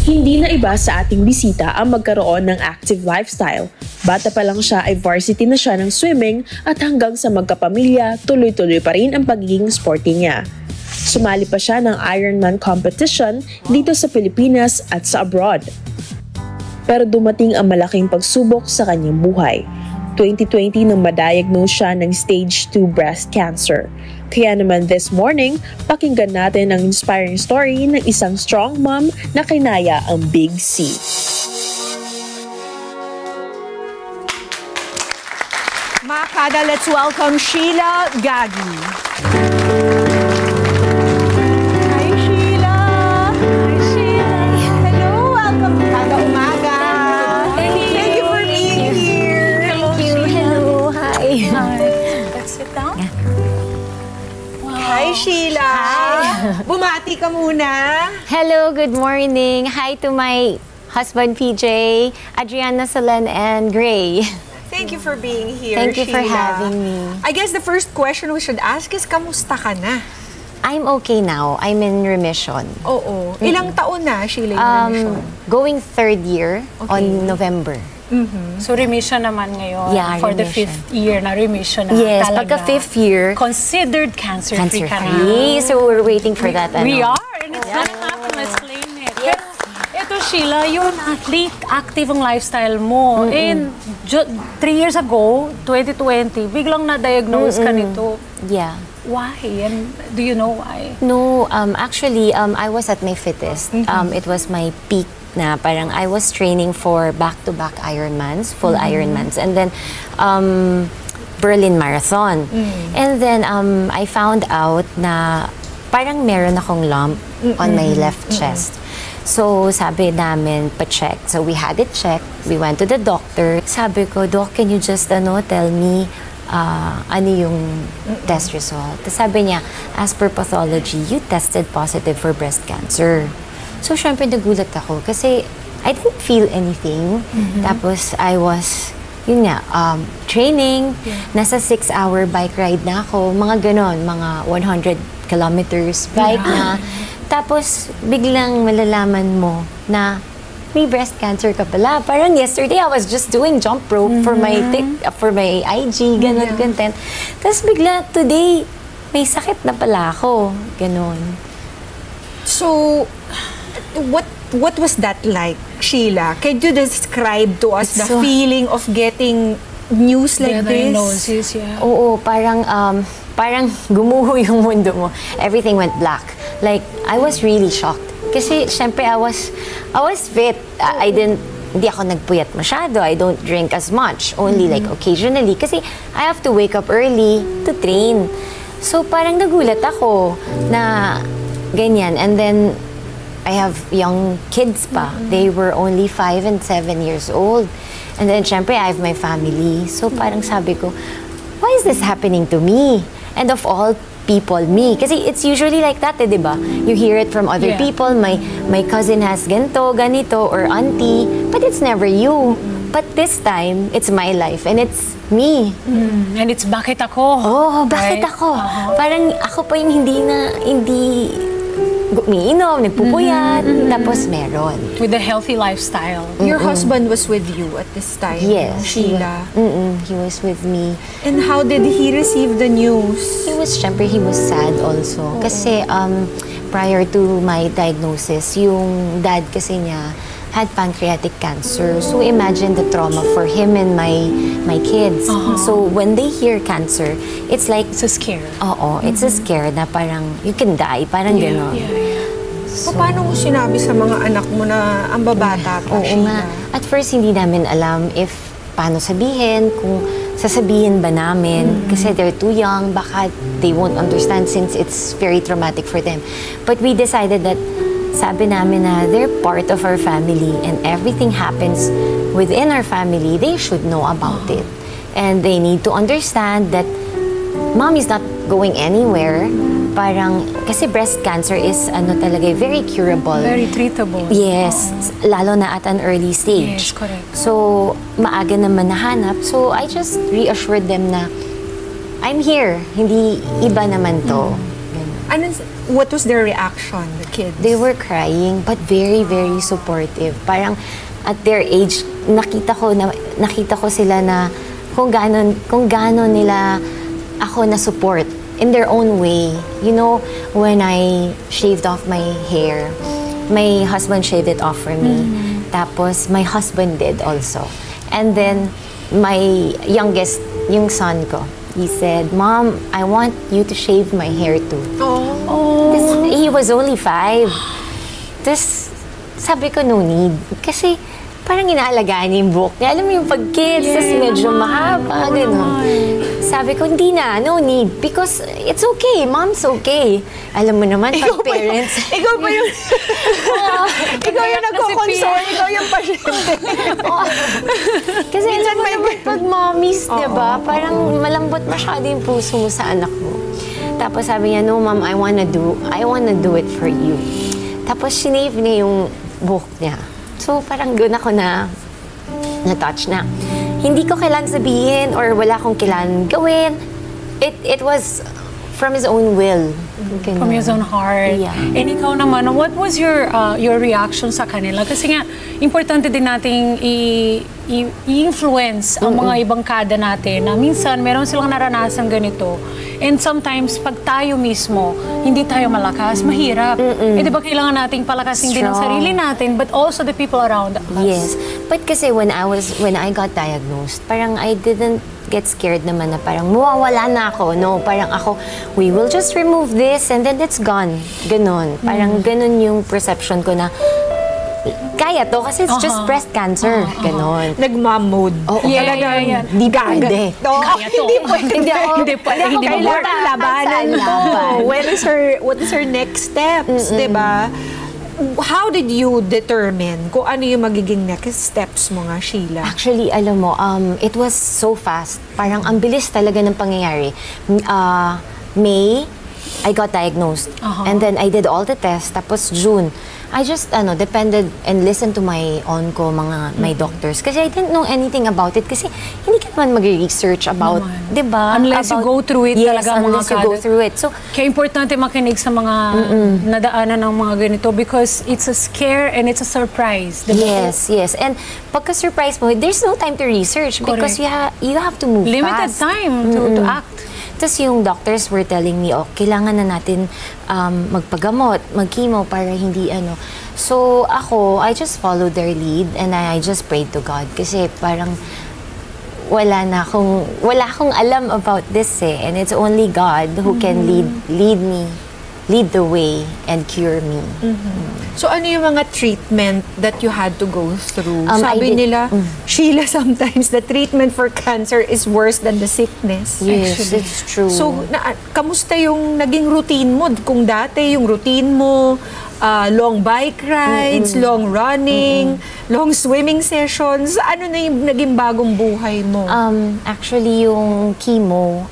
Hindi na iba sa ating bisita ang magkaroon ng active lifestyle. Bata pa lang siya ay varsity na siya ng swimming at hanggang sa magkapamilya, tuloy-tuloy pa rin ang pagiging sporty niya. Sumali pa siya ng Ironman competition dito sa Pilipinas at sa abroad. Pero dumating ang malaking pagsubok sa kanyang buhay. 2020 nang ma-diagnose siya ng stage 2 breast cancer. Kaya naman this morning, pakinggan natin ang inspiring story ng isang strong mom na kinaya ang Big C. Mga kada, let's welcome Sheilla Gagui. Hi, Sheilla! Hi, Sheilla! Hello! Welcome to Kada Umaga! Thank you for being here! Thank you! Hello! Hi! Let's sit down. Hi, Sheilla! Hi! Bumati ka muna! Hello! Good morning! Hi to my husband, PJ, Adriana, Solen, and Gray. Thank you for being here, Thank you for Sheilla. having me. I guess the first question we should ask is, kamusta ka na? I'm okay now. I'm in remission. Oo. Ilang taon na, Sheilla, yung remission? Going 3rd year on November. So remission naman ngayon. Yeah, for remission. the 5th year na remission na Yes, talaga. pagka 5th year, Considered cancer-free ka na. cancer-free. So we're waiting for that. We ano. are, and it's gonna happen. Let's claim it. Yes. Ito, Sheilla, yung athlete, active ang lifestyle mo. And 3 years ago, 2020, biglang na-diagnose ka nito. Yeah. Why? And do you know why? No, actually, I was at my fittest. It was my peak na parang I was training for back-to-back Ironmans, full Ironmans, and then Berlin Marathon. And then I found out na parang meron akong lump on my left chest. So sabi namin, pa-check. So we had it checked. We went to the doctor. Sabi ko, Doc, can you just tell me ano yung test result? Tapos sabi niya, as per pathology, you tested positive for breast cancer. So syempre nagulat ako kasi I didn't feel anything. Tapos I was, yun nga, training. Nasa 6-hour bike ride na ako. Mga ganon, mga 100 kilometers bike na. Tapos biglang malalaman mo na may breast cancer ka pala. Parang yesterday, I was just doing jump rope for my IG, ganon, content. Tapos bigla, today, may sakit na pala ako. Ganon. So, what was that like, Sheilla? Can you describe to us the feeling of getting news like this? Diagnosis, yeah. Oo, parang gumuho yung mundo mo. Everything went black. Like, I was really shocked. Kasi, syempre, I was fit. Hindi ako nagpuyat masyado. I don't drink as much. Only like occasionally. Kasi, I have to wake up early to train. So, parang nagulat ako na ganyan. And then, I have young kids pa. They were only 5 and 7 years old. And then, syempre, I have my family. So, parang sabi ko, why is this happening to me? And of all people, me. Kasi it's usually like that, di ba? You hear it from other people. My cousin has ganito, or auntie. But it's never you. But this time, it's my life. And it's me. And it's bakit ako? Oh, bakit ako? Parang ako pa yung hindi umiinom, nagpupuyat, tapos meron. With a healthy lifestyle. Your husband was with you at this time, Yes. Sheilla. He was with me. And how did he receive the news? Syempre, he was sad also. Kasi prior to my diagnosis, yung dad kasi niya had pancreatic cancer. So imagine the trauma for him and my kids. So when they hear cancer, it's like... It's a scare. Oo, it's a scare na parang you can die, parang gano'n. So, paano mo sinabi sa mga anak mo na ang babata pa, Oo nga. At first, hindi namin alam if paano sabihin, kung sasabihin ba namin. Kasi they're too young, baka they won't understand since it's very traumatic for them. But we decided that sabi namin na they're part of our family and everything happens within our family, they should know about it. And they need to understand that mom is not going anywhere. Parang, kasi breast cancer is talaga, very curable. Very treatable. Yes, lalo na at an early stage. Yes, correct. So, maaga naman nahanap. So, I just reassured them na I'm here. Hindi iba naman to. What was their reaction? kids? They were crying, but very, very supportive. Parang at their age, nakita ko sila na kung gaano nila ako na support in their own way. You know, when I shaved off my hair, my husband shaved it off for me. Tapos my husband did also. And then my youngest, yung son ko, he said, "Mom, I want you to shave my hair too." He was only 5. Tapos sabi ko, no need. Kasi parang inaalagaan niya yung buhok niya. Alam mo yung pag-kids, tapos medyo mahaba, gano'n. Sabi ko, hindi na, no need. Because it's okay, mom's okay. Alam mo naman, pag parents... Ikaw pa yung... ikaw yung nagko-concern, ikaw yung pasyente. Kasi alam mo naman, pag mommies, diba? Parang malambot masyado yung puso mo sa anak mo. Tapos sabi niya, no mom, I wanna do it for you. Tapos sinave niya yung buhok niya. So, parang doon ako na-touch na. Hindi ko kailangan sabihin or wala akong kailangan gawin. It was from his own will. From his own heart. Yeah. And ikaw naman, what was your reaction sa kanila? Kasi nga, importante din nating i-influence ang mga ibang kada natin na minsan meron silang naranasan ganito. And sometimes, pag tayo mismo, hindi tayo malakas, mahirap. Eh, di ba kailangan nating palakasin din ang sarili natin, but also the people around us. Yes. But kasi when I got diagnosed, parang I didn't get scared naman na parang mawawala na ako. No, parang ako, we will just remove this and then it's gone. Ganon. Parang ganon yung perception ko na kaya to kasi it's just breast cancer. Ganon. Nag-mom mode. Yeah. Di pwede. Kaya to. Hindi Kailangan labanan to. What is her next steps, diba? How did you determine kung ano yung magiging next steps mo nga, Sheila? Actually, alam mo, it was so fast. Parang ang bilis talaga ng pangyayari. May, I got diagnosed. And then I did all the tests. Tapos June, I just depended and listened to my my doctors. Kasi I didn't know anything about it. Kasi hindi ka naman mag-research about, di ba? Unless you go through it talaga, unless you go through it. So, kaya importante makinig sa mga nadaanan ng mga ganito because it's a scare and it's a surprise. Diba? Yes. And pagka-surprise mo, there's no time to research because you have to move limited fast. Time to act. Tapos yung doctors were telling me, kailangan na natin magpagamot, mag-chemo para hindi So ako, I just followed their lead and I just prayed to God kasi parang wala akong alam about this and it's only God who can lead the way and cure me. So ano yung mga treatment that you had to go through? Sabi nila, Sheila, sometimes the treatment for cancer is worse than the sickness. Yes, actually. it's true. So, kamusta yung naging routine mo? Kung dati yung routine mo, long bike rides, long running, long swimming sessions, ano na yung naging bagong buhay mo? Actually, yung chemo,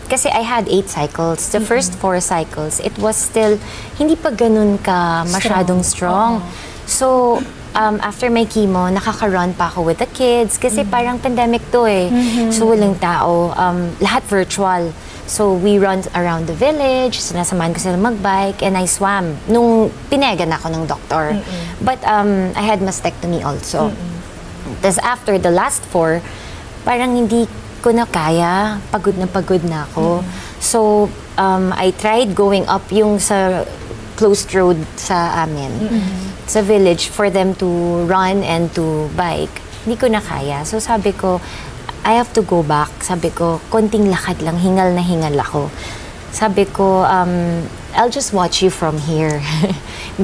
kasi I had 8 cycles. The first 4 cycles, it was still, hindi pa ganun ka masyadong strong. So, after my chemo, nakaka-run pa ako with the kids kasi parang pandemic to eh. So, walang tao. Lahat virtual. So, we run around the village, sinasamahan ko sila mag-bike, and I swam nung pinayagan ako ng doktor. But I had mastectomy also. Tapos after the last 4, parang hindi ko na kaya, pagod na ako. So, I tried going up yung sa closed road sa amin, sa village, for them to run and to bike. Hindi ko na kaya. So, sabi ko, I have to go back. Sabi ko, konting lakad lang, hingal na hingal ako. Sabi ko, I'll just watch you from here.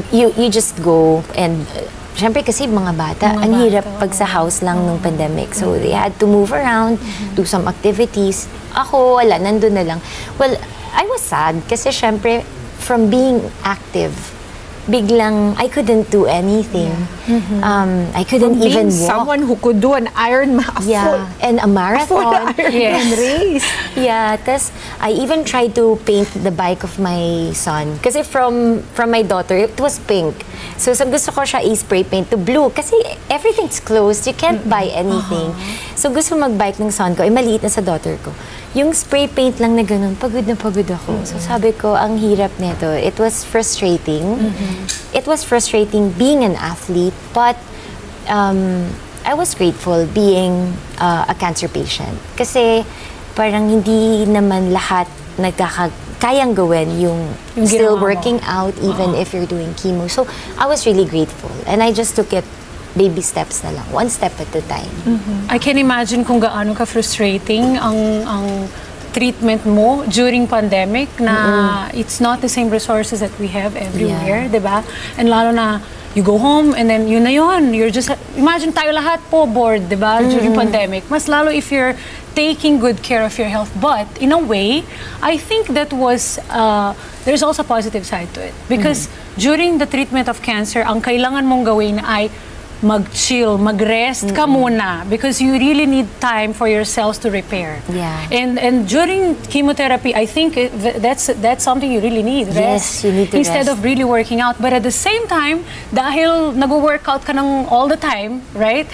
you just go. And syempre kasi mga bata, ang hirap pag sa house lang nung pandemic. So they had to move around, do some activities. Ako, wala, nandun na lang. Well, I was sad kasi syempre, from being active, biglang I couldn't do anything. I couldn't even walk. Someone who could do an Ironman, and a marathon, and race. Yeah, tas I even tried to paint the bike of my son. Kasi from my daughter, it was pink. So gusto ko siya i-spray paint to blue. Kasi everything's closed. You can't buy anything. So gusto mag-bike ng son ko, maliit na sa daughter ko. yung spray paint lang na ganun, pagod na pagod ako. So sabi ko, ang hirap nito. It was frustrating. It was frustrating being an athlete, but I was grateful being a cancer patient. Kasi parang hindi naman lahat kayang gawin yung still working out even if you're doing chemo. So I was really grateful. And I just took it baby steps na lang, one step at a time. I can imagine kung gaano ka-frustrating ang treatment mo during pandemic na it's not the same resources that we have everywhere, di ba? And lalo na you go home and then yun na yun. You're just, imagine tayo lahat po bored, di ba, during pandemic. Mas lalo if you're taking good care of your health. But in a way, I think that was, there's also a positive side to it. Because during the treatment of cancer, ang kailangan mong gawin ay mag-chill, mag-rest ka muna because you really need time for your cells to repair. Yeah. And during chemotherapy, I think that's something you really need, rest. Yes, you need to instead rest. of really working out. But at the same time, dahil nag-workout ka ng all the time, right?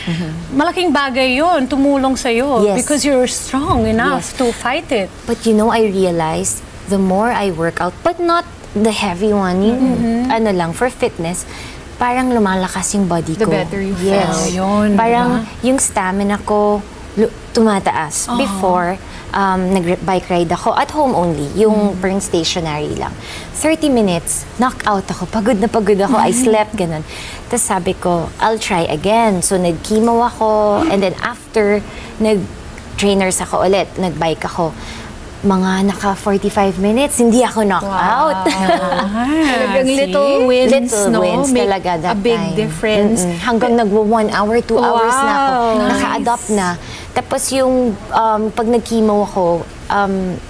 Malaking bagay yun, tumulong sa'yo because you're strong enough to fight it. But you know, I realized the more I work out, but not the heavy one, yung ano lang, for fitness, parang lumalakas yung body ko. The better you feel. Yes. Yun, Parang yung stamina ko tumataas. Before, nag-bike ride ako at home only. Yung parang stationary lang. 30 minutes, knock-out ako. Pagod na pagod ako. I slept, ganun. Tapos sabi ko, I'll try again. So nag-chemo ako. And then after, nag-trainers ako ulit. Nag-bike ako. Mga naka 45 minutes, hindi ako knock-out. Talagang little wins, Little wins make talaga that a big time. difference. Hanggang nagwa 1 hour, 2 hours na ako. Nice. Naka-adopt na. Tapos yung pag nag-chemo ako,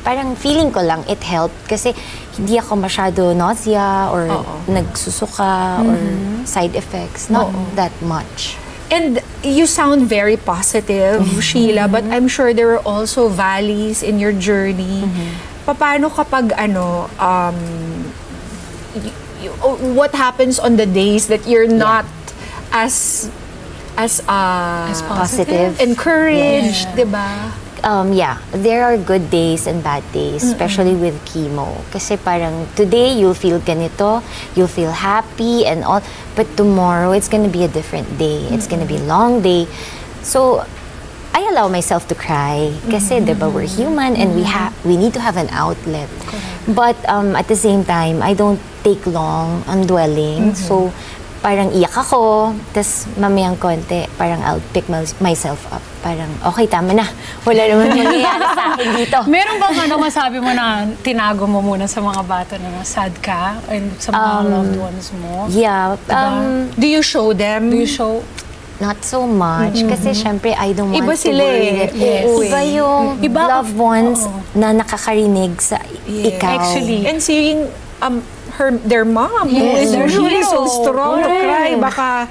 parang feeling ko lang it helped kasi hindi ako masyado nausea or nagsusuka or side effects. Not that much. And you sound very positive, Sheila, but I'm sure there were also valleys in your journey. Paano kapag what happens on the days that you're not as Positive. encouraged, diba? Yeah, there are good days and bad days, especially with chemo. Kasi parang today you'll feel ganito, you'll feel happy and all, but tomorrow it's gonna be a different day. It's gonna be a long day. So I allow myself to cry kasi diba we're human and we need to have an outlet. But at the same time, I don't take long on dwelling. So parang iyak ako, tas mamayang konti, parang I'll pick myself up. Parang, okay, tama na. Wala naman mangyayari sa akin dito. Meron bang masabi mo na tinago mo muna sa mga bata na sad ka and sa mga loved ones mo? Yeah. Do you show them? Do you show? Not so much. Kasi syempre, I don't want Iba to sila worry. Yes. Iba yung loved ones na nakakarinig sa ikaw. Actually. And seeing their mom, who is their usually so hero. strong to cry, baka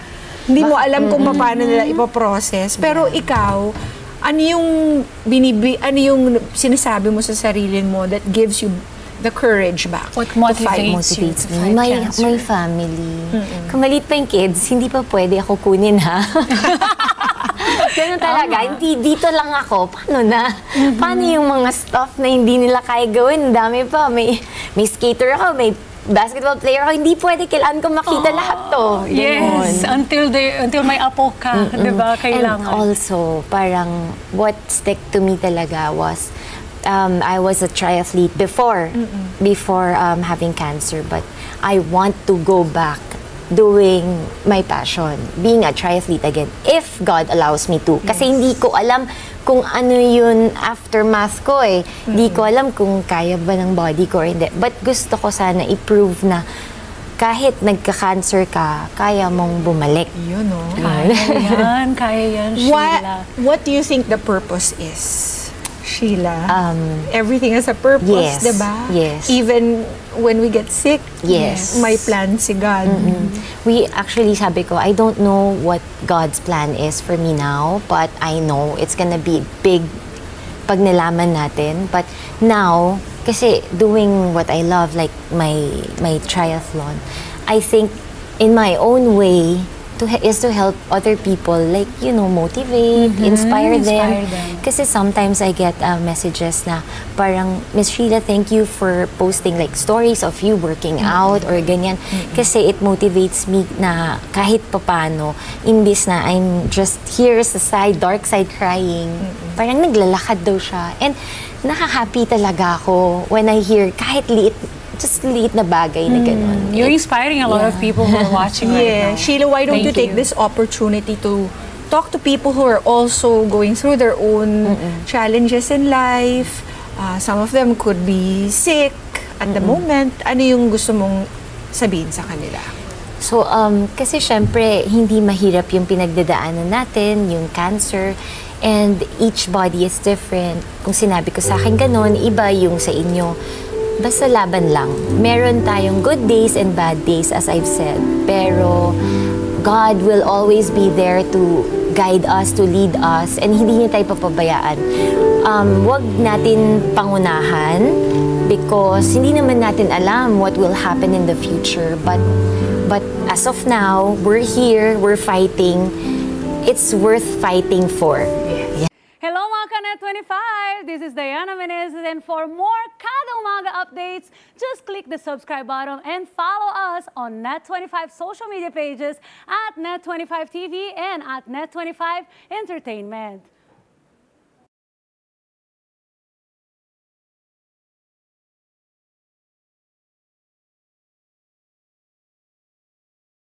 hindi mo alam kung paano nila ipoprocess. Pero ikaw, ano yung sinasabi mo sa sarili mo that gives you the courage back? What to fight? motivates you to Me. fight My cancer? family. Kung maliit pa yung kids, hindi pa pwede ako kunin, ha? Ganun talaga. Hindi, dito lang ako. Paano na? Paano yung mga stuff na hindi nila kaya gawin? Ang dami pa. May skater ako, may basketball player ako. Hindi pwede. Kailangan ko makita lahat to. Yes, until may apo ka, di ba? Kailangan. And also, parang what stick to me talaga was I was a triathlete before having cancer, but I want to go back doing my passion, being a triathlete again, if God allows me to. Kasi hindi ko alam kung ano yun aftermath ko eh. Hindi ko alam kung kaya ba ng body ko or hindi. But gusto ko sana i-prove na kahit nagka-cancer ka, kaya mong bumalik. Yun, no? Kaya yan, Sheila. What do you think the purpose is, Sheila? Everything has a purpose, Yes. diba? Yes. Even when we get sick, Yes. may plan si God. We actually, sabi ko, I don't know what God's plan is for me now, but I know it's gonna be big pag nalaman natin. But now, kasi doing what I love, like my triathlon, I think in my own way, is to help other people, like, you know, motivate, inspire them. Kasi sometimes I get messages na parang, Miss Sheila, thank you for posting like stories of you working out or ganyan. Kasi it motivates me na kahit papano, imbis na I'm just here sa side, dark side crying, parang naglalakad daw siya. And nakaka-happy talaga ako when I hear kahit just liit na bagay na ganun. You're inspiring a lot of people who are watching right now. Sheila, why don't you take this opportunity to talk to people who are also going through their own challenges in life? Some of them could be sick at the moment. Ano yung gusto mong sabihin sa kanila? So, kasi syempre, hindi mahirap yung pinagdadaanan natin, yung cancer, and each body is different. Kung sinabi ko sa akin ganun, iba yung sa inyo. Basta laban lang. Meron tayong good days and bad days, as I've said. Pero God will always be there to guide us, to lead us, and hindi niya tayo papabayaan. Wag natin pangunahan because hindi naman natin alam what will happen in the future. But as of now, we're here, we're fighting. It's worth fighting for. Hello mga ka-Net 25! This is Diana Menezes, and for more Kada Umaga updates, just click the subscribe button and follow us on Net 25 social media pages at Net 25 TV and at Net 25 Entertainment.